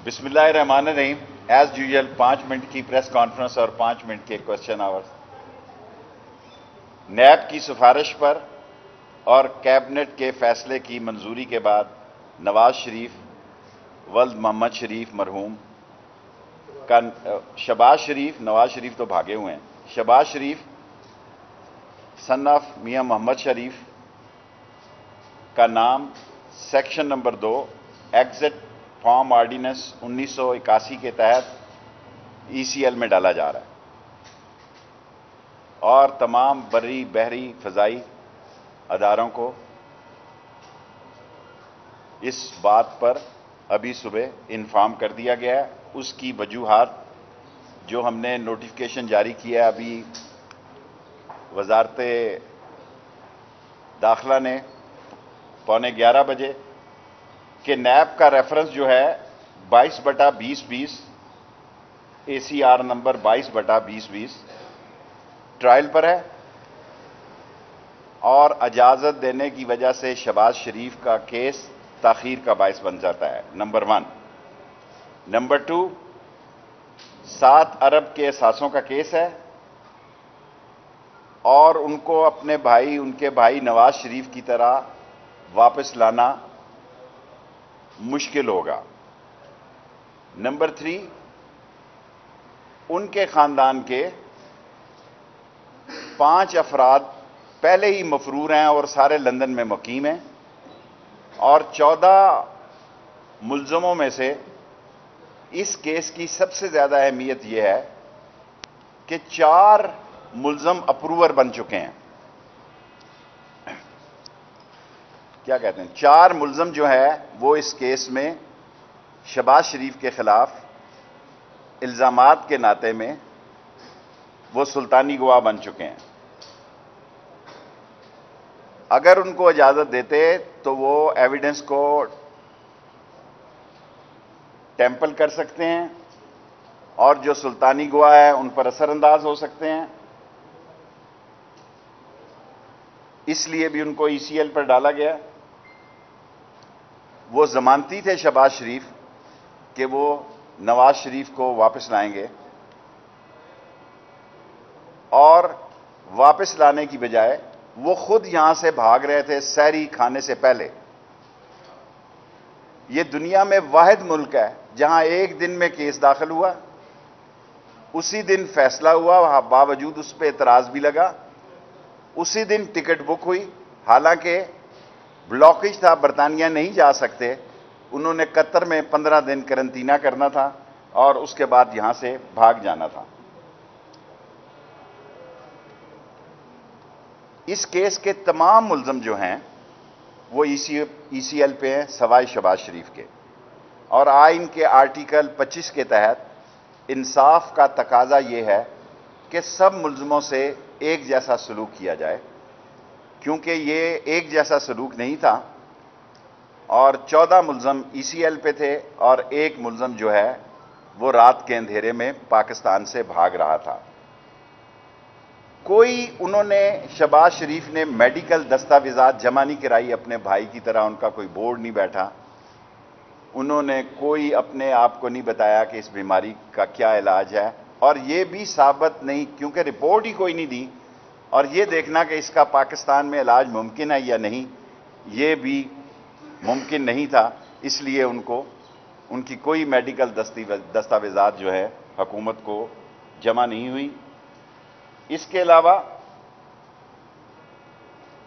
بسم اللہ الرحمن الرحیم. ایز یوزل 5 منٹ کی پریس کانفرنس اور 5 منٹ کے کوشچن آورز. نیب کی سفارش پر اور کیبنٹ کے فیصلے کی منظوری کے بعد نواز شریف ولد محمد شریف مرحوم کا نواز شریف تو بھاگے ہوئے ہیں. شہباز شریف سن آف میاں محمد شریف کا نام section number 2 exit form ordinance 1981 کے تحت ECL میں ڈالا جا رہا ہے اور تمام بری بحری فضائی اداروں کو اس بات پر ابھی صبح انفارم کر دیا گیا ہے. اس کی وجوہات جو ہم نے نوٹیفیکیشن جاری کیا ہے ابھی وزارت داخلہ نے 11:15 بجے کہ نیب کا ریفرنس جو ہے 22/2020 ACR نمبر 22/2020 ٹرائل پر ہے اور اجازت دینے کی وجہ سے شہباز شریف کا کیس تاخیر کا باعث بن جاتا ہے. نمبر 1. نمبر 2, 7 ارب کے اثاثوں کا کیس ہے اور ان کو اپنے بھائی ان کے بھائی نواز شریف کی طرح واپس لانا مشکل ہوگا. نمبر 3, ان کے خاندان کے 5 افراد پہلے ہی مفرور ہیں اور سارے لندن میں مقیم ہیں اور 14 ملزموں میں سے اس کیس کی سب سے زیادہ اہمیت یہ ہے کہ 4 ملزم اپروور بن چکے ہیں. کیا کہتے ہیں 4 ملزم جو ہے وہ اس کیس میں شہباز شریف کے خلاف الزامات کے ناطے میں وہ سلطانی گواہ بن چکے ہیں. اگر ان کو اجازت دیتے تو وہ ایویڈنس کو ٹیمپل کر سکتے ہیں اور جو سلطانی گواہ ہے ان پر اثر انداز ہو سکتے ہیں. اس لیے بھی ان کو ECL پر ڈالا گیا. وہ ضمانتی تھے شہباز شریف کہ وہ نواز شریف کو واپس لائیں گے اور واپس لانے کی بجائے وہ خود یہاں سے بھاگ رہے تھے سحری کھانے سے پہلے. یہ دنیا میں واحد ملک ہے جہاں ایک دن میں کیس داخل ہوا, اسی دن فیصلہ ہوا, باوجود اس پہ اعتراض بھی لگا, اسی دن ٹکٹ بک ہوئی. حالانکہ بلاکیج تھا, برطانیہ نہیں جا سکتے, انہوں نے قطر میں 15 دن قرنطینہ کرنا تھا اور اس کے بعد یہاں سے بھاگ جانا تھا. اس کیس کے تمام ملزم جو ہیں وہ ECL پہ ہیں سوائے شہباز شریف کے, اور آئین کے آرٹیکل 25 کے تحت انصاف کا تقاضا یہ ہے کہ سب ملزموں سے ایک جیسا سلوک کیا جائے. کیونکہ یہ ایک جیسا سلوک نہیں تھا اور 14 ملزم ECL پہ تھے اور ایک ملزم جو ہے وہ رات کے اندھیرے میں پاکستان سے بھاگ رہا تھا. انہوں نے شہباز شریف نے میڈیکل دستاویزات جمع نہیں کرائی اپنے بھائی کی طرح, ان کا کوئی بورڈ نہیں بیٹھا, انہوں نے کوئی اپنے آپ کو نہیں بتایا کہ اس بیماری کا کیا علاج ہے, اور یہ بھی ثابت نہیں کیونکہ رپورٹ ہی کوئی نہیں دی, اور یہ دیکھنا کہ اس کا پاکستان میں علاج ممکن ہے یا نہیں یہ بھی ممکن نہیں تھا. اس لیے ان کی کوئی میڈیکل دستاویزات جو ہے حکومت کو جمع نہیں ہوئی. اس کے علاوہ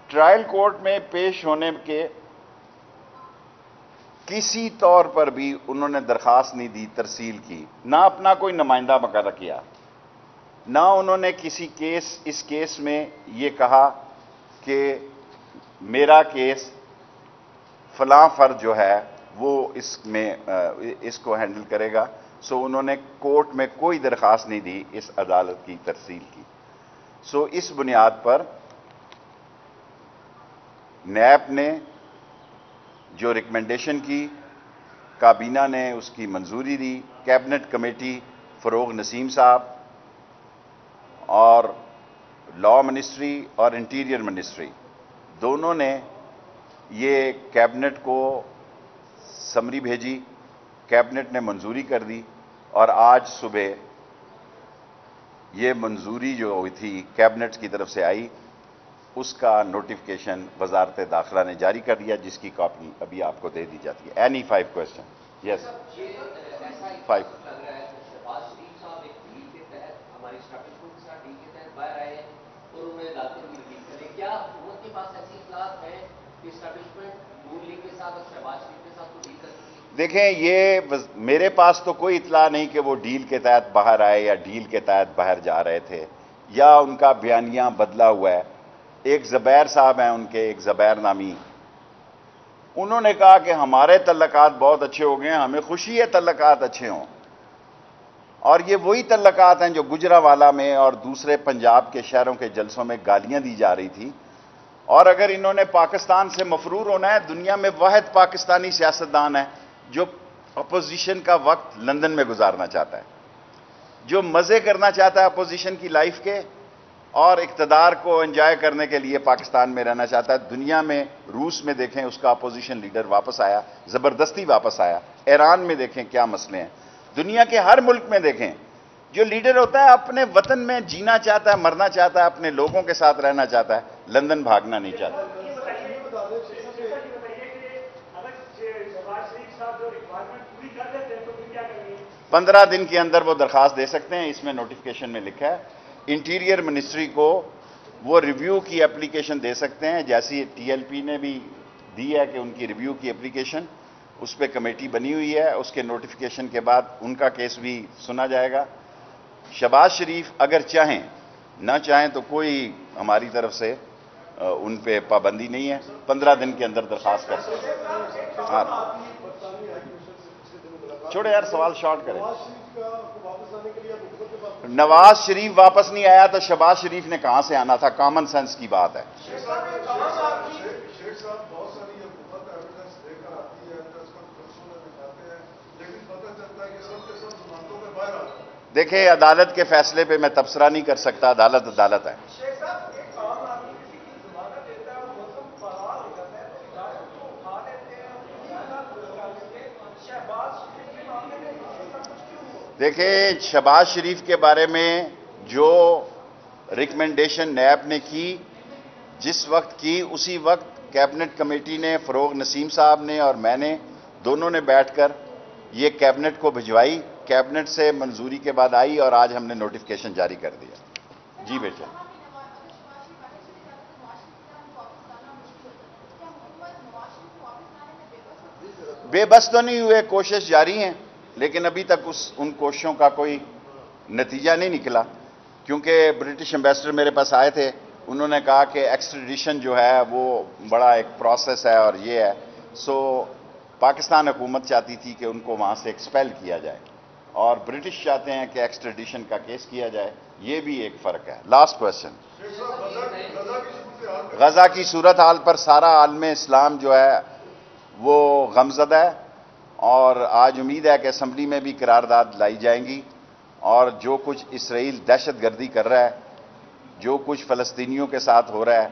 ٹرائل کورٹ میں پیش ہونے کے کسی طور پر بھی انہوں نے درخواست نہیں دی ترسیل کی, نہ اپنا کوئی نمائندہ مقرر کیا, نہ انہوں نے اس کیس میں یہ کہا کہ میرا کیس فلاں فرد جو ہے وہ اس کو ہینڈل کرے گا. سو انہوں نے کورٹ میں کوئی درخواست نہیں دی اس عدالت کی ترسیل کی. سو اس بنیاد پر نیب نے جو ریکمنڈیشن کی, کابینہ نے اس کی منظوری دی. کیبنٹ کمیٹی فروغ نسیم صاحب اور لا منسٹری اور انٹیریئر منسٹری دونوں نے یہ کیبنٹ کو سمری بھیجی कैबिनेट ने मंजूरी कर दी और आज सुबह ये मंजूरी जो हुई थी कैबिनेट की तरफ से आई, उसका नोटिफिकेशन वजारत दाखिला ने जारी कर दिया, जिसकी कॉपी अभी आपको दे दी जाती है। Any 5 question? यस, 5। देखें, ये मेरे पास तो कोई इतला नहीं कि वो डील के तहत बाहर आए या डील के तहत बाहर जा रहे थे या उनका बयानिया बदला हुआ है। एक ज़ुबैर साहब हैं, उनके एक ज़ुबैर नामी, उन्होंने कहा कि हमारे तल्लकात बहुत अच्छे हो गए हैं, हमें खुशी है तल्लकात अच्छे हों। और ये वही तल्लकात हैं जो गुजरावाला में और दूसरे पंजाब के शहरों के जलसों में गालियां दी जा रही थी। और अगर इन्होंने पाकिस्तान से मफरूर होना है, दुनिया में वाहिद पाकिस्तानी सियासतदान है जो अपोजिशन का वक्त लंदन में गुजारना चाहता है, जो मज़े करना चाहता है अपोजिशन की लाइफ के और इक़्तिदार को एंजॉय करने के लिए पाकिस्तान में रहना चाहता है। दुनिया में रूस में देखें, उसका अपोजिशन लीडर वापस आया, ज़बरदस्ती वापस आया। ईरान में देखें क्या मसले हैं। दुनिया के हर मुल्क में देखें, जो लीडर होता है अपने वतन में जीना चाहता है, मरना चाहता है, अपने लोगों के साथ रहना चाहता है, लंदन भागना नहीं चाहता। 15 दिन के अंदर वो दरखास्त दे सकते हैं, इसमें नोटिफिकेशन में लिखा है। इंटीरियर मिनिस्ट्री को वो रिव्यू की एप्लीकेशन दे सकते हैं, जैसी टीएलपी ने भी दी है कि उनकी रिव्यू की एप्लीकेशन, उस पर कमेटी बनी हुई है। उसके नोटिफिकेशन के बाद उनका केस भी सुना जाएगा। शहबाज शरीफ अगर चाहें, ना चाहें तो कोई हमारी तरफ से उन पे पाबंदी नहीं है, 15 दिन के अंदर दरखास्त कर सकते हैं। हाँ, छोड़े यार, सवाल शॉर्ट करें। नवाज शरीफ वापस नहीं आया तो शहबाज शरीफ ने कहां से आना था? कॉमन सेंस की बात है। देखें, अदालत के फैसले पे मैं तबसरा नहीं कर सकता, अदालत अदालत है। देखें, शहबाज शरीफ के बारे में जो रिकमेंडेशन नैब ने की, जिस वक्त की, उसी वक्त कैबिनेट कमेटी ने, फरोग नसीम साहब ने और मैंने दोनों ने बैठकर ये कैबिनेट को भिजवाई। कैबिनेट से मंजूरी के बाद आई और आज हमने नोटिफिकेशन जारी कर दिया। जी बेटा। बेबस तो नहीं हुए, कोशिश जारी है, लेकिन अभी तक उन कोशिशों का कोई नतीजा नहीं निकला, क्योंकि ब्रिटिश एम्बेसडर मेरे पास आए थे। उन्होंने कहा कि एक्सट्रेडिशन जो है वो बड़ा एक प्रोसेस है और ये है। सो पाकिस्तान हुकूमत चाहती थी कि उनको वहां से एक्सपेल किया जाए और ब्रिटिश चाहते हैं कि एक्सट्रेडिशन का केस किया जाए। ये भी एक फर्क है। Last question. गजा की सूरत हाल पर सारा आलम इस्लाम जो है वो गमज़दा है और आज उम्मीद है कि असम्बली में भी करारदाद लाई जाएंगी। और जो कुछ इसराइल दहशतगर्दी कर रहा है, जो कुछ फ़लस्तीनियों के साथ हो रहा है,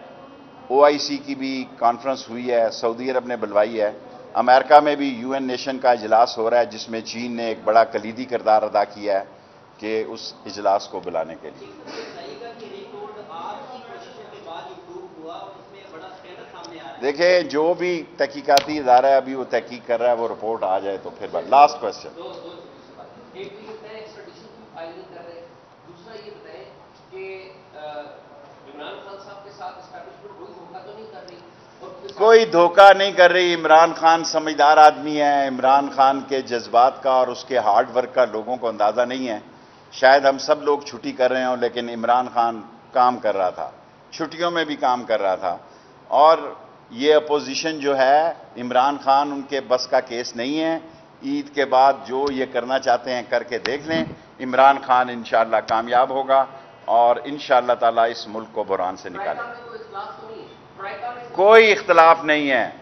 OIC की भी कॉन्फ्रेंस हुई है, सऊदी अरब ने बुलवाई है। अमेरिका में भी UN नेशन का इजलास हो रहा है, जिसमें चीन ने एक बड़ा कलीदी किरदार अदा किया है कि उस इजलास को बुलाने के लिए। देखें, जो भी तहकीकाती इदारा है अभी वो तहकीक कर रहा है, वो रिपोर्ट आ जाए तो फिर बात। Last question. कोई धोखा नहीं कर रही। इमरान खान समझदार आदमी है। इमरान खान के जज्बात का और उसके हार्ड वर्क का लोगों को अंदाजा नहीं है। शायद हम सब लोग छुट्टी कर रहे हों, लेकिन इमरान खान काम कर रहा था, छुट्टियों में भी काम कर रहा था। और ये अपोजिशन जो है, इमरान खान उनके बस का केस नहीं है। ईद के बाद जो ये करना चाहते हैं करके देख लें। इमरान खान इंशाअल्लाह कामयाब होगा और इंशाअल्लाह ताला इस मुल्क को बुरान से निकालेगा। कोई इख्तलाफ नहीं है,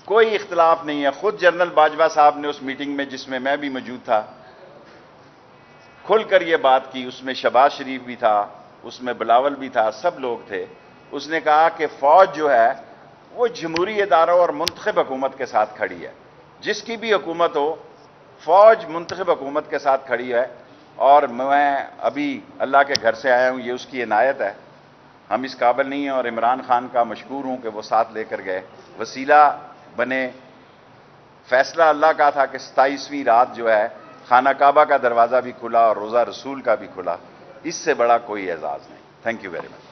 कोई इख्तलाफ नहीं है। खुद जनरल बाजवा साहब ने उस मीटिंग में, जिसमें मैं भी मौजूद था, खुलकर ये बात की। उसमें शहबाज शरीफ भी था, उसमें बिलावल भी था, सब लोग थे। उसने कहा कि फौज जो है वो जमहूरी इदारों और मुंतखब हुकूमत के साथ खड़ी है। जिसकी भी हुकूमत हो, فوج منتخب حکومت کے ساتھ کھڑی ہے، اور میں ابھی اللہ کے گھر سے آیا ہوں، یہ اس کی عنایت ہے. ہم اس قابل نہیں ہیں، اور عمران خان کا مشکور ہوں کہ وہ ساتھ لے کر گئے، وسیلہ بنے. فیصلہ اللہ کا تھا کہ 27ویں رات جو ہے خانہ کعبہ کا دروازہ بھی کھلا اور روزہ رسول کا بھی کھلا. اس سے بڑا کوئی اعزاز نہیں. Thank you very much.